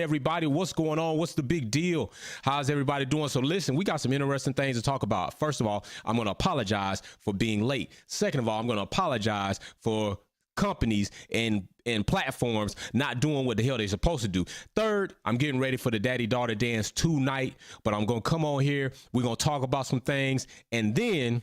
everybody? What's going on? What's the big deal? How's everybody doing? So listen, we got some interesting things to talk about. First of all, I'm going to apologize for being late. Second of all, I'm going to apologize for companies and platforms not doing what the hell they're supposed to do. Third, I'm getting ready for the daddy-daughter dance tonight, but I'm going to come on here. We're going to talk about some things, and then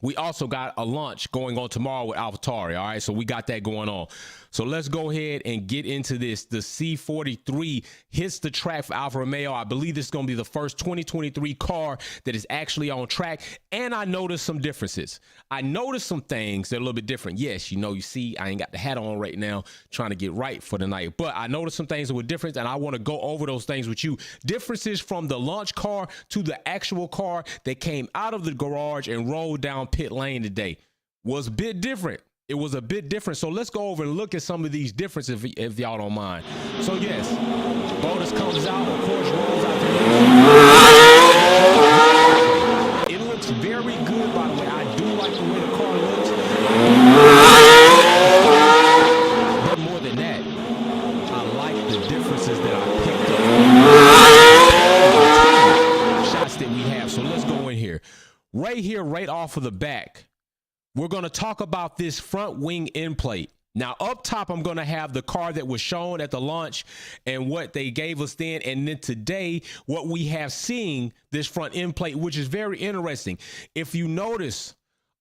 we also got a launch going on tomorrow with Alfa Romeo. All right, so we got that going on. So let's go ahead and get into this. The C43 hits the track for Alfa Romeo. I believe this is going to be the first 2023 car that is actually on track. And I noticed some differences. I noticed some things that are a little bit different. Yes, you see, I ain't got the hat on right now, trying to get right for the night. But I noticed some things that were different, and I want to go over those things with you. Differences from the launch car to the actual car that came out of the garage and rolled down pit lane today was a bit different. It was a bit different. So let's go over and look at some of these differences if y'all don't mind. So yes, bonus comes out, of course, rolls out there. It looks very good, by the way. I do like the way the car looks. But more than that, I like the differences that I picked up. Shots that we have. So let's go in here. Right here, right off of the back, we're going to talk about this front wing end plate. Now, up top, I'm going to have the car that was shown at the launch and what they gave us then. And then today, what we have seen this front end plate, which is very interesting. If you notice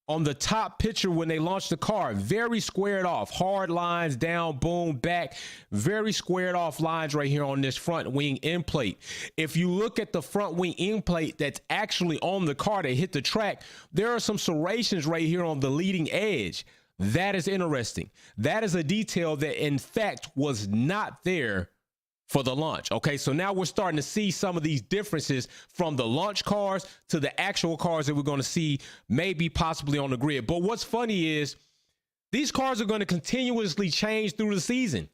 on the top picture when they launched the car, very squared off, hard lines down, boom, back, very squared off lines right here on this front wing end plate. If you look at the front wing end plate that's actually on the car that hit the track, there are some serrations right here on the leading edge. That is interesting. That is a detail that in fact was not there for the launch. Okay, so now we're starting to see some of these differences from the launch cars to the actual cars that we're going to see maybe possibly on the grid. But what's funny is these cars are going to continuously change through the season.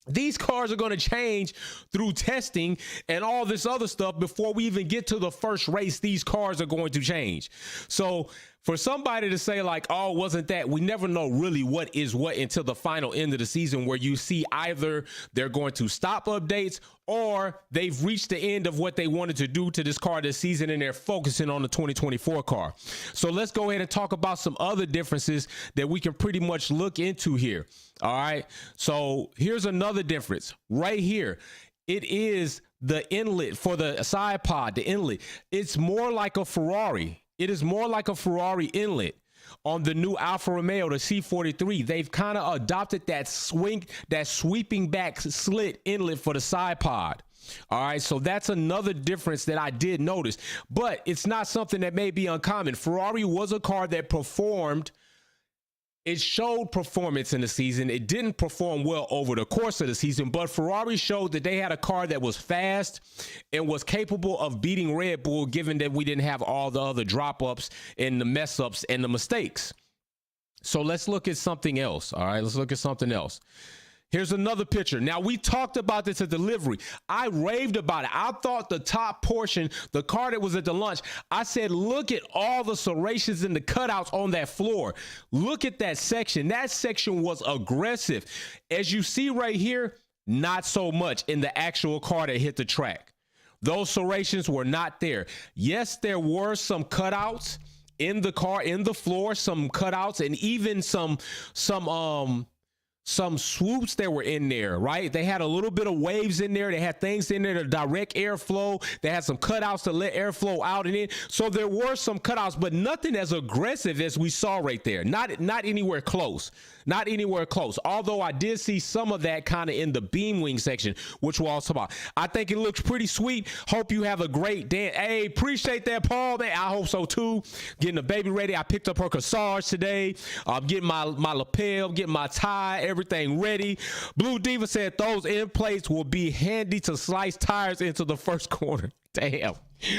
These cars are going to change through testing and all this other stuff. Before we even get to the first race, these cars are going to change. So for somebody to say like, oh, wasn't that, we never know really what is what until the final end of the season, where you see either they're going to stop updates or they've reached the end of what they wanted to do to this car this season and they're focusing on the 2024 car. So let's go ahead and talk about some other differences that we can pretty much look into here. All right. So here's another difference right here. It is the inlet for the side pod, the inlet. It's more like a Ferrari. It is more like a Ferrari inlet on the new Alfa Romeo, the C43. They've kind of adopted that sweeping back slit inlet for the side pod. All right, so that's another difference that I did notice, but it's not something that may be uncommon. Ferrari was a car that performed. It showed performance in the season. It didn't perform well over the course of the season, but Ferrari showed that they had a car that was fast and was capable of beating Red Bull, given that we didn't have all the other drop-ups and the mess-ups and the mistakes. So let's look at something else. All right, let's look at something else. Here's another picture. Now, we talked about this at delivery. I raved about it. I thought the top portion, the car that was at the launch, I said, look at all the serrations and the cutouts on that floor. Look at that section. That section was aggressive. As you see right here, not so much in the actual car that hit the track. Those serrations were not there. Yes, there were some cutouts in the car, in the floor, some cutouts, and even some swoops that were in there, right? They had a little bit of waves in there. They had things in there to direct airflow. They had some cutouts to let airflow out and in. So there were some cutouts, but nothing as aggressive as we saw right there. Not anywhere close. Not anywhere close. Although I did see some of that kind of in the beam wing section, which we'll also about. I think it looks pretty sweet. Hope you have a great day. Hey, appreciate that, Paul, man. I hope so too. Getting the baby ready. I picked up her corsage today. I'm getting my lapel, getting my tie, everything ready. Blue Diva said those end plates will be handy to slice tires into the first corner. Damn.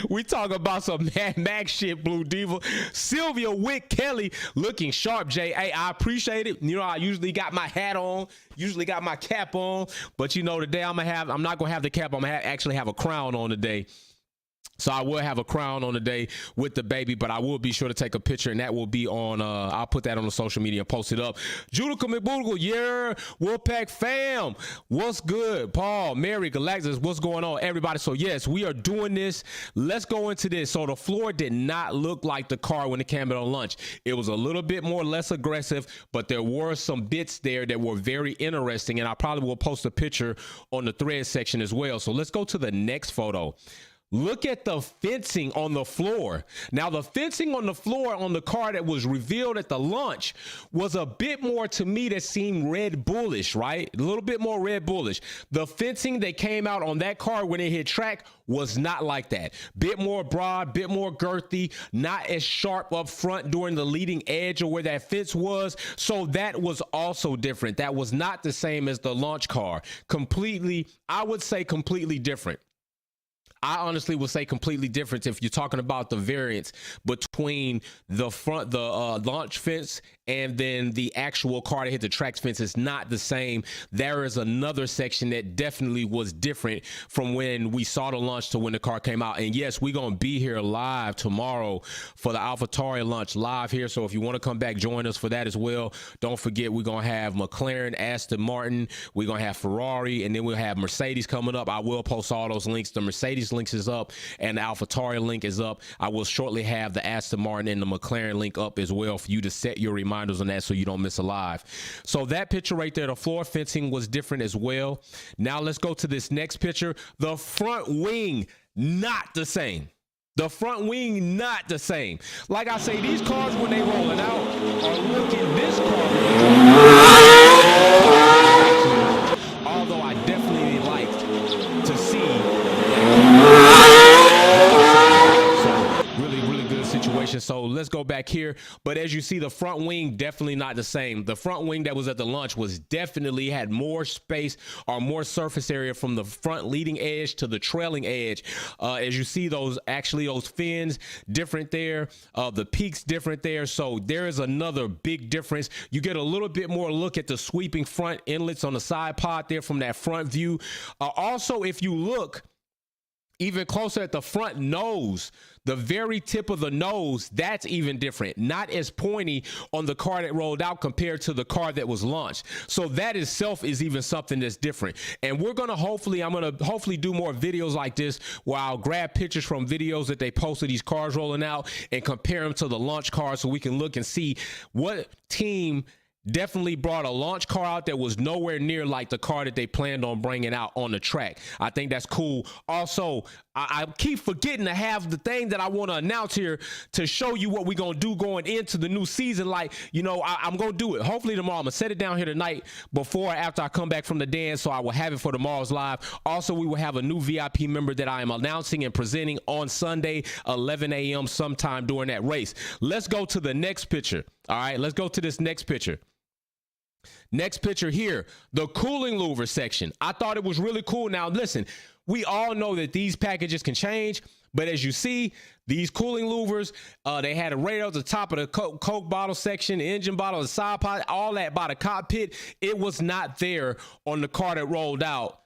We talk about some Mad Max shit, Blue Diva. Sylvia Wick Kelly looking sharp, Jay. Hey, I appreciate it. You know, I usually got my hat on, usually got my cap on, but you know, today I'm not gonna have the cap. I'm gonna actually have a crown on today. So I will have a crown on the day with the baby, but I will be sure to take a picture, and that will be on, I'll put that on the social media and post it up. Judica McBoogle, yeah, Wolfpack fam, what's good? Paul, Mary, Galactus, what's going on, everybody? So yes, we are doing this. Let's go into this. So the floor did not look like the car when it came out on lunch. It was a little bit more less aggressive, but there were some bits there that were very interesting, and I probably will post a picture on the thread section as well. So let's go to the next photo. Look at the fencing on the floor. Now, the fencing on the floor on the car that was revealed at the launch was a bit more, to me, that seemed Red Bullish, right? A little bit more Red Bullish. The fencing that came out on that car when it hit track was not like that. Bit more broad, bit more girthy, not as sharp up front during the leading edge or where that fence was. So that was also different. That was not the same as the launch car. Completely, I would say completely different. I honestly would say completely different if you're talking about the variance between the front, the launch fence, and then the actual car that hit the track fence is not the same. There is another section that definitely was different from when we saw the launch to when the car came out. And yes, we're going to be here live tomorrow for the AlphaTauri launch live here. So if you want to come back, join us for that as well. Don't forget, we're going to have McLaren, Aston Martin, we're going to have Ferrari, and then we'll have Mercedes coming up. I will post all those links. The Mercedes links is up and the AlphaTauri link is up. I will shortly have the Aston Martin and the McLaren link up as well for you to set your reminders on that so you don't miss a live. So that picture right there, the floor fencing was different as well. Now let's go to this next picture. The front wing, not the same. The front wing, not the same. Like I say, these cars when they rolling out are looking this car. Although I definitely liked to see really good situation. So let's go back here. But as you see, the front wing definitely not the same. The front wing that was at the launch was definitely had more space or more surface area from the front leading edge to the trailing edge. As you see, those fins different there, the peaks different there. So there is another big difference. You get a little bit more look at the sweeping front inlets on the side pod there from that front view. Also, if you look even closer at the front nose, the very tip of the nose, that's even different. Not as pointy on the car that rolled out compared to the car that was launched. So that itself is even something that's different. And we're going to I'm going to hopefully do more videos like this where I'll grab pictures from videos that they posted these cars rolling out and compare them to the launch cars so we can look and see what team definitely brought a launch car out that was nowhere near like the car that they planned on bringing out on the track. I think that's cool. Also, I keep forgetting to have the thing that I want to announce here to show you what we're going to do going into the new season. Like, you know, I'm going to do it. Hopefully tomorrow. I'm going to set it down here tonight before or after I come back from the dance, so I will have it for tomorrow's live. Also, we will have a new VIP member that I am announcing and presenting on Sunday, 11 a.m. sometime during that race. Let's go to the next picture. All right, let's go to this next picture. Next picture here, the cooling louver section. I thought it was really cool. Now, listen, we all know that these packages can change, but as you see, these cooling louvers, they had a radio at the top of the Coke bottle section, the engine bottle, the side pod, all that by the cockpit. It was not there on the car that rolled out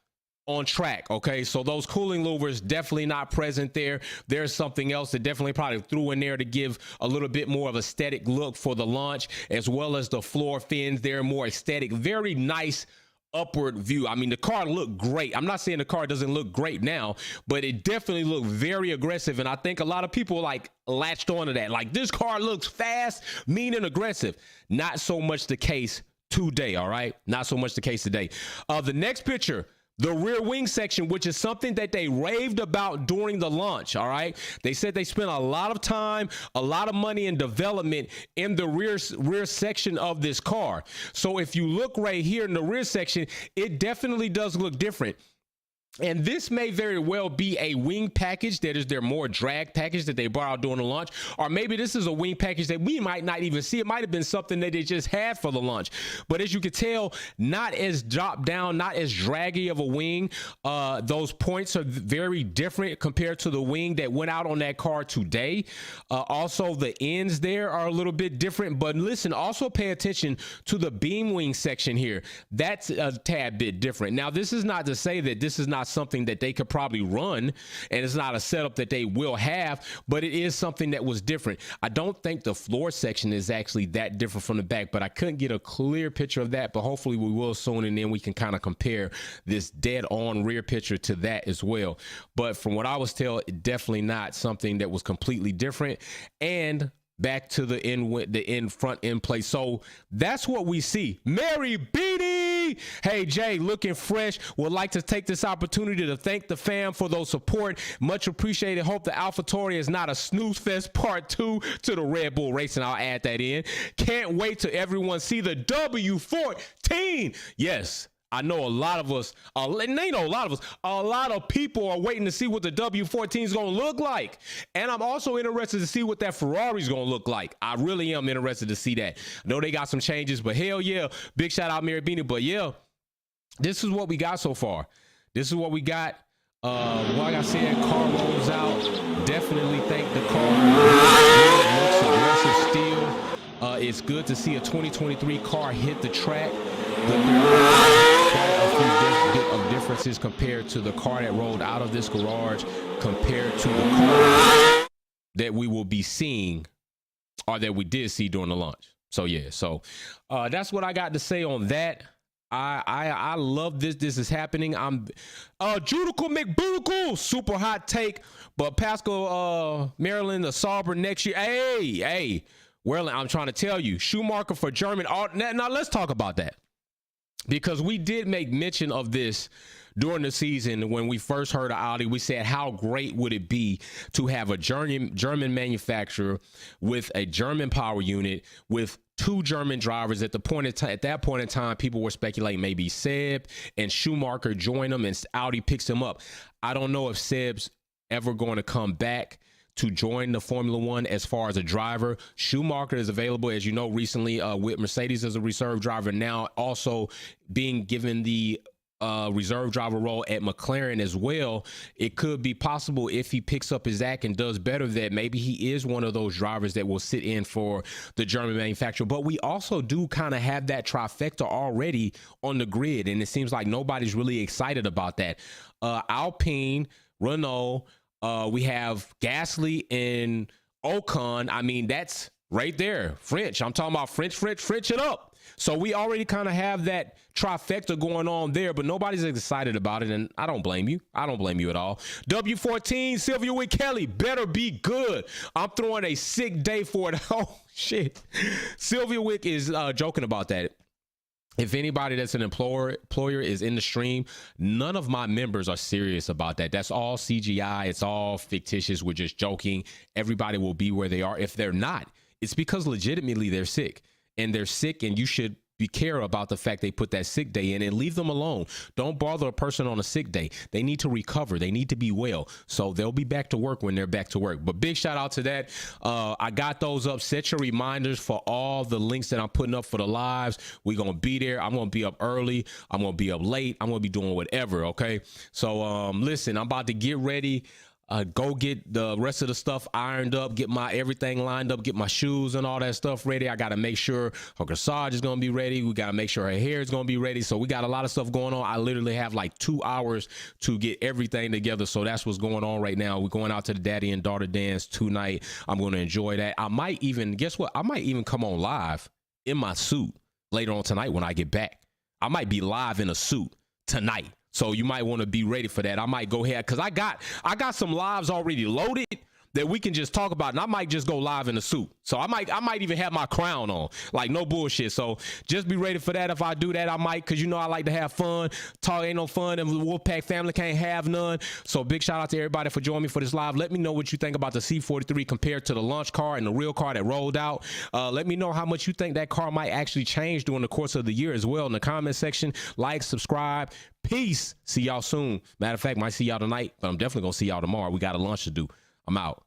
on track. Okay, so those cooling louvers definitely not present there. There's something else that definitely probably threw in there to give a little bit more of a aesthetic look for the launch, as well as the floor fins. They're more aesthetic, very nice upward view. I mean, the car looked great. I'm not saying the car doesn't look great now, but it definitely looked very aggressive. And I think a lot of people like latched onto that. Like, this car looks fast, mean, and aggressive. Not so much the case today. All right, not so much the case today. The next picture, the rear wing section, which is something that they raved about during the launch. All right, they said they spent a lot of time, a lot of money in development in the rear section of this car. So if you look right here in the rear section, it definitely does look different. And this may very well be a wing package that is their more drag package that they brought out during the launch. Or maybe this is a wing package that we might not even see. It might have been something that they just had for the launch. But as you can tell, not as dropped down, not as draggy of a wing. Those points are very different compared to the wing that went out on that car today. Also, the ends there are a little bit different. But listen, also pay attention to the beam wing section here. That's a tad bit different. Now, this is not to say that this is not not something that they could probably run, and it's not a setup that they will have, but it is something that was different. I don't think the floor section is actually that different from the back, but I couldn't get a clear picture of that, but hopefully we will soon, and then we can kind of compare this dead on rear picture to that as well. But from what I was told, definitely not something that was completely different. And back to the front end plate. So that's what we see. Mary Beatty, hey Jay, looking fresh. Would like to take this opportunity to thank the fam for those support. Much appreciated. Hope the AlphaTauri is not a snooze fest part 2 to the Red Bull racing. I'll add that in. Can't wait to everyone see the W14. Yes, I know a lot of us, a lot of people are waiting to see what the W14 is going to look like. And I'm also interested to see what that Ferrari is going to look like. I really am interested to see that. I know they got some changes, but hell yeah, big shout out Mary Beanie. But yeah, this is what we got so far. This is what we got. Like I said, car rolls out. Definitely thank the car. It looks aggressive still. It's good to see a 2023 car hit the track. But there are quite a few bit of differences compared to the car that rolled out of this garage compared to the car that we will be seeing, or that we did see during the launch. So yeah, so that's what I got to say on that. I love this. This is happening. I'm Judical McBudical, super hot take. But Pascal Maryland, the Sauber next year. Hey, well, I'm trying to tell you, Schumacher for German. Now let's talk about that, because we did make mention of this during the season when we first heard of Audi. We said, how great would it be to have a German manufacturer with a German power unit with 2 German drivers. At that point in time, people were speculating maybe Seb and Schumacher join them and Audi picks them up. I don't know if Seb's ever going to come back to join the Formula One as far as a driver. Schumacher is available, as you know, recently with Mercedes as a reserve driver, now also being given the reserve driver role at McLaren as well. It could be possible, if he picks up his act and does better, that maybe he is one of those drivers that will sit in for the German manufacturer. But we also do kind of have that trifecta already on the grid, and it seems like nobody's really excited about that. Alpine, Renault, we have Gasly and Ocon. I mean, that's right there. French. I'm talking about French it up. So we already kind of have that trifecta going on there, but nobody's excited about it, and I don't blame you. I don't blame you at all. W14, Sylvia Wick Kelly, better be good. I'm throwing a sick day for it. Oh, shit. Sylvia Wick is joking about that. If anybody that's an employer is in the stream, none of my members are serious about that. That's all CGI. It's all fictitious. We're just joking. Everybody will be where they are. If they're not, it's because legitimately they're sick. And they're sick, and you should be care about the fact they put that sick day in, and leave them alone. Don't bother a person on a sick day. They need to recover. They need to be well. So they'll be back to work when they're back to work. But big shout out to that. I got those up. Set your reminders for all the links that I'm putting up for the lives. We're going to be there. I'm going to be up early. I'm going to be up late. I'm going to be doing whatever. Okay. So listen, I'm about to get ready. Go get the rest of the stuff ironed up, get my everything lined up, get my shoes and all that stuff ready. I got to make sure her corsage is going to be ready. We got to make sure her hair is going to be ready. So we got a lot of stuff going on. I literally have like 2 hours to get everything together. So that's what's going on right now. We're going out to the daddy and daughter dance tonight. I'm going to enjoy that. I might even, guess what? I might even come on live in my suit later on tonight when I get back. I might be live in a suit tonight. So you might want to be ready for that. I might go ahead, because I got some lives already loaded that we can just talk about, and I might just go live in a suit. So I might even have my crown on, like no bullshit. So just be ready for that. If I do that, I might, because you know I like to have fun. Talk ain't no fun, and the Wolfpack family can't have none. So big shout out to everybody for joining me for this live. Let me know what you think about the C43 compared to the launch car and the real car that rolled out. Let me know how much you think that car might actually change during the course of the year as well in the comment section. Like, subscribe. Peace. See y'all soon. Matter of fact, might see y'all tonight, but I'm definitely gonna see y'all tomorrow. We got a lunch to do. I'm out.